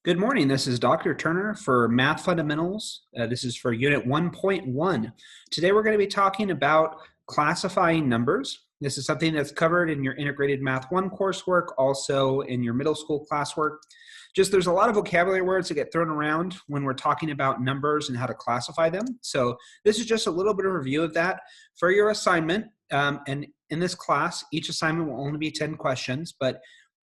Good morning. This is Dr. Turner for Math Fundamentals. This is for Unit 1.1. Today we're going to be talking about classifying numbers. This is something that's covered in your Integrated Math 1 coursework, also in your middle school classwork. There's a lot of vocabulary words that get thrown around when we're talking about numbers and how to classify them. So this is just a little bit of review of that for your assignment. And in this class, each assignment will only be 10 questions, but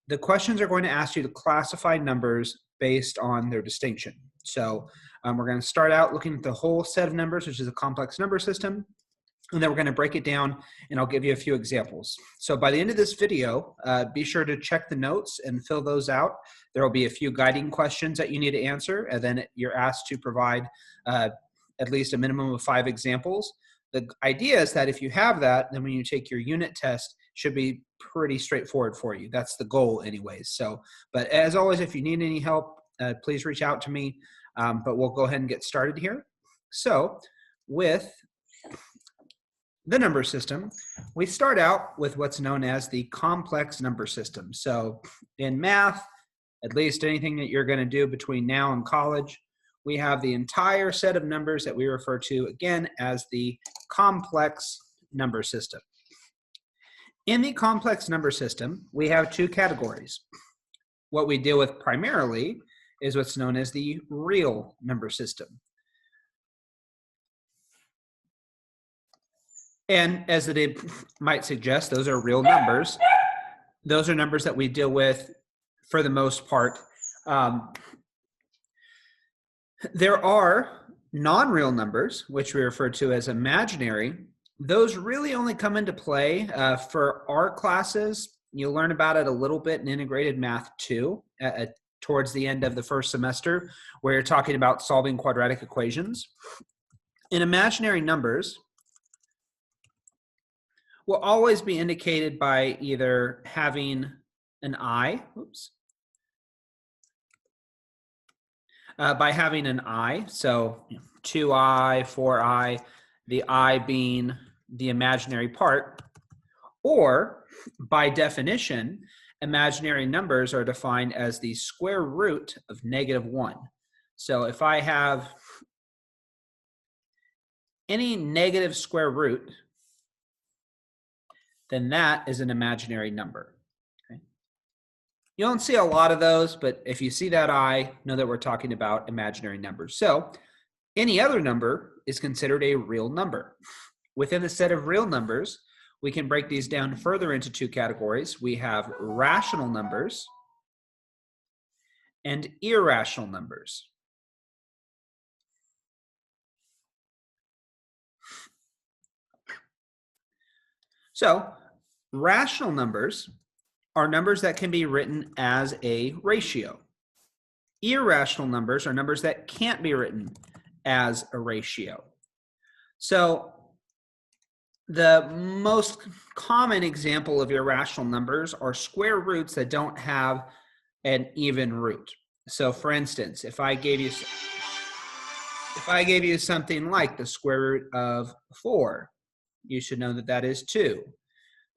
the questions are going to ask you to classify numbers based on their distinction. So we're going to start out looking at the whole set of numbers, which is a complex number system, and then we're going to break it down, and I'll give you a few examples. So by the end of this video, be sure to check the notes and fill those out. There will be a few guiding questions that you need to answer, and then you're asked to provide at least a minimum of 5 examples. The idea is that if you have that, then when you take your unit test, it should be pretty straightforward for you. That's the goal anyways. So, but as always, if you need any help, please reach out to me, but we'll go ahead and get started here. So with the number system, we start out with what's known as the complex number system. So in math, at least anything that you're going to do between now and college, we have the entire set of numbers that we refer to again as the complex number system. In the complex number system, we have 2 categories. What we deal with primarily is what's known as the real number system. And as the name might suggest, those are real numbers. Those are numbers that we deal with for the most part. There are non-real numbers, which we refer to as imaginary. Those really only come into play for our classes. You'll learn about it a little bit in Integrated Math 2 towards the end of the first semester, where you're talking about solving quadratic equations. In imaginary numbers, will always be indicated by either having an I, by having an I, so 2I, 4I, the I being the imaginary part, or by definition, imaginary numbers are defined as the square root of -1. So if I have any negative square root, then that is an imaginary number. Okay? You don't see a lot of those, but if you see that I, know that we're talking about imaginary numbers. So any other number is considered a real number. Within the set of real numbers, we can break these down further into 2 categories. We have rational numbers and irrational numbers. So rational numbers are numbers that can be written as a ratio. Irrational numbers are numbers that can't be written as a ratio. So the most common example of irrational numbers are square roots that don't have an even root. So for instance, if I gave you something like the square root of 4, you should know that that is 2.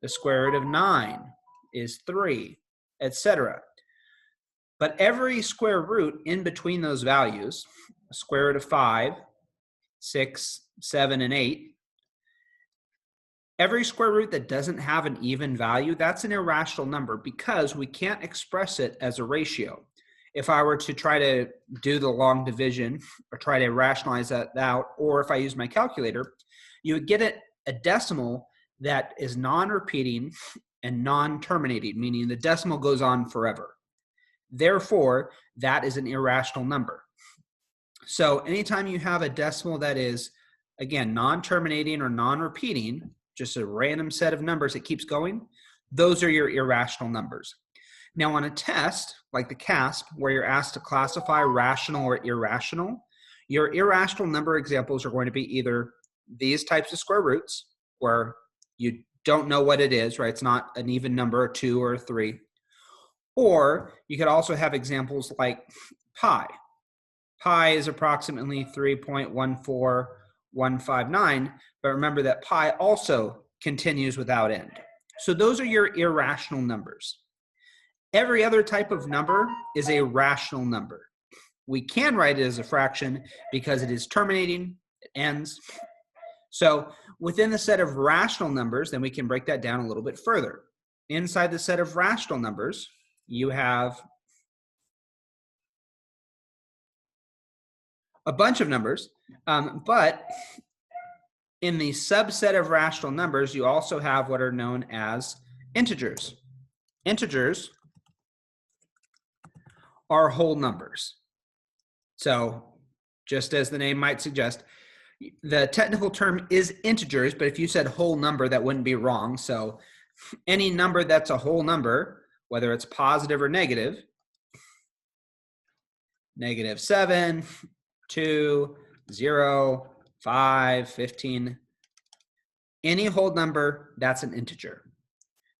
The square root of 9 is 3, etc. But every square root in between those values, a square root of 5, 6, 7, and 8, every square root that doesn't have an even value, that's an irrational number because we can't express it as a ratio. If I were to try to do the long division or try to rationalize that out, or if I use my calculator, you would get a decimal that is non-repeating and non-terminating, meaning the decimal goes on forever. Therefore, that is an irrational number. So anytime you have a decimal that is, again, non-terminating or non-repeating, just a random set of numbers that keeps going, those are your irrational numbers. Now on a test, like the CASP, where you're asked to classify rational or irrational, your irrational number examples are going to be either these types of square roots, where you don't know what it is, right? It's not an even number, 2 or 3. Or you could also have examples like pi. Pi is approximately 3.14159, but remember that pi also continues without end. So those are your irrational numbers. Every other type of number is a rational number. We can write it as a fraction because it is terminating, it ends. So within the set of rational numbers, then we can break that down a little bit further. Inside the set of rational numbers, you have a bunch of numbers, but in the subset of rational numbers, you also have what are known as integers. Integers are whole numbers. So just as the name might suggest, the technical term is integers, but if you said whole number, that wouldn't be wrong. So any number that's a whole number, whether it's positive or negative, -7, 2, 0, 5, 15, any whole number, that's an integer.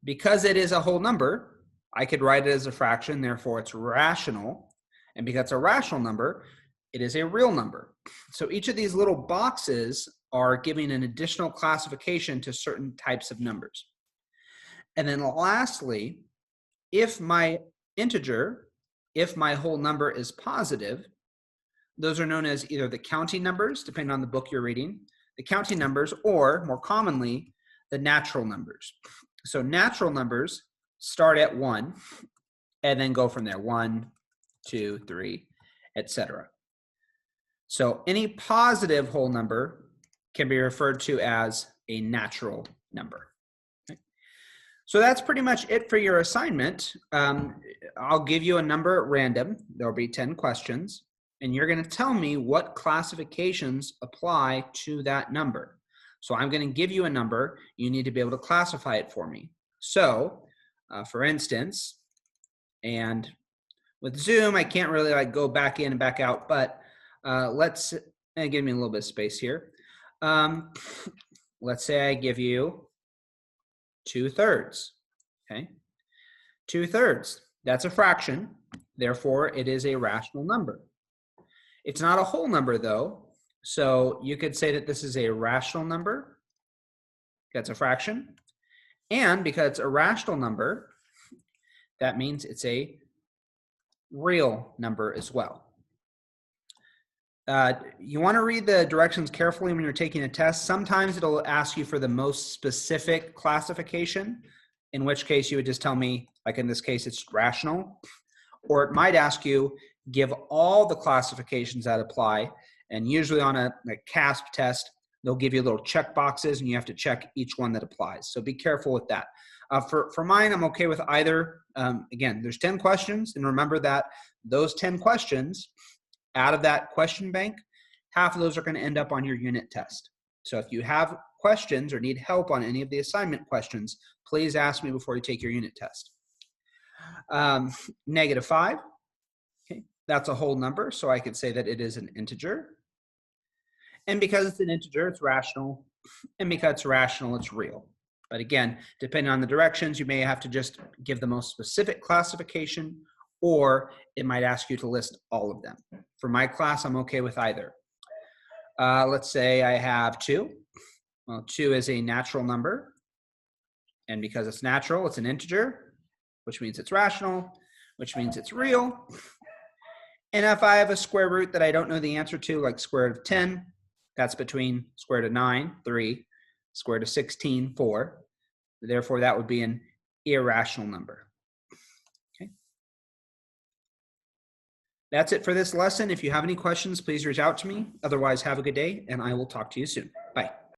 Because it is a whole number, I could write it as a fraction, therefore it's rational. And because it's a rational number, it is a real number. So each of these little boxes are giving an additional classification to certain types of numbers. And then lastly, if my integer, if my whole number is positive, those are known as either the counting numbers, depending on the book you're reading, the counting numbers, or more commonly, the natural numbers. So natural numbers start at 1 and then go from there, 1, 2, 3, etc. So any positive whole number can be referred to as a natural number. Okay. So that's pretty much it for your assignment. I'll give you a number at random. There'll be 10 questions, and you're going to tell me what classifications apply to that number. So I'm going to give you a number. You need to be able to classify it for me. So, for instance, and with Zoom, I can't really like go back in and back out, but let's give me a little bit of space here. Let's say I give you 2/3. Okay, 2/3. That's a fraction. Therefore, it is a rational number. It's not a whole number though, so you could say that this is a rational number. That's a fraction, and because it's a rational number, that means it's a real number as well. You want to read the directions carefully when you're taking a test. Sometimes it'll ask you for the most specific classification, in which case you would just tell me, like in this case, it's rational. Or it might ask you, give all the classifications that apply. And usually on a CASP test, they'll give you little check boxes and you have to check each one that applies. So be careful with that. For mine, I'm okay with either. Again, there's 10 questions, and remember that those 10 questions, out of that question bank, half of those are going to end up on your unit test. So if you have questions or need help on any of the assignment questions, please ask me before you take your unit test. -5, okay, that's a whole number, so I could say that it is an integer. And because it's an integer, it's rational, and because it's rational, it's real. But again, depending on the directions, you may have to just give the most specific classification, or it might ask you to list all of them. For my class, I'm okay with either. Let's say I have 2. Well, 2 is a natural number, and because it's natural, it's an integer, which means it's rational, which means it's real. And if I have a square root that I don't know the answer to, like square root of 10, that's between square root of 9, 3, square root of 16, 4. Therefore, that would be an irrational number. Okay. That's it for this lesson. If you have any questions, please reach out to me. Otherwise, have a good day, and I will talk to you soon. Bye.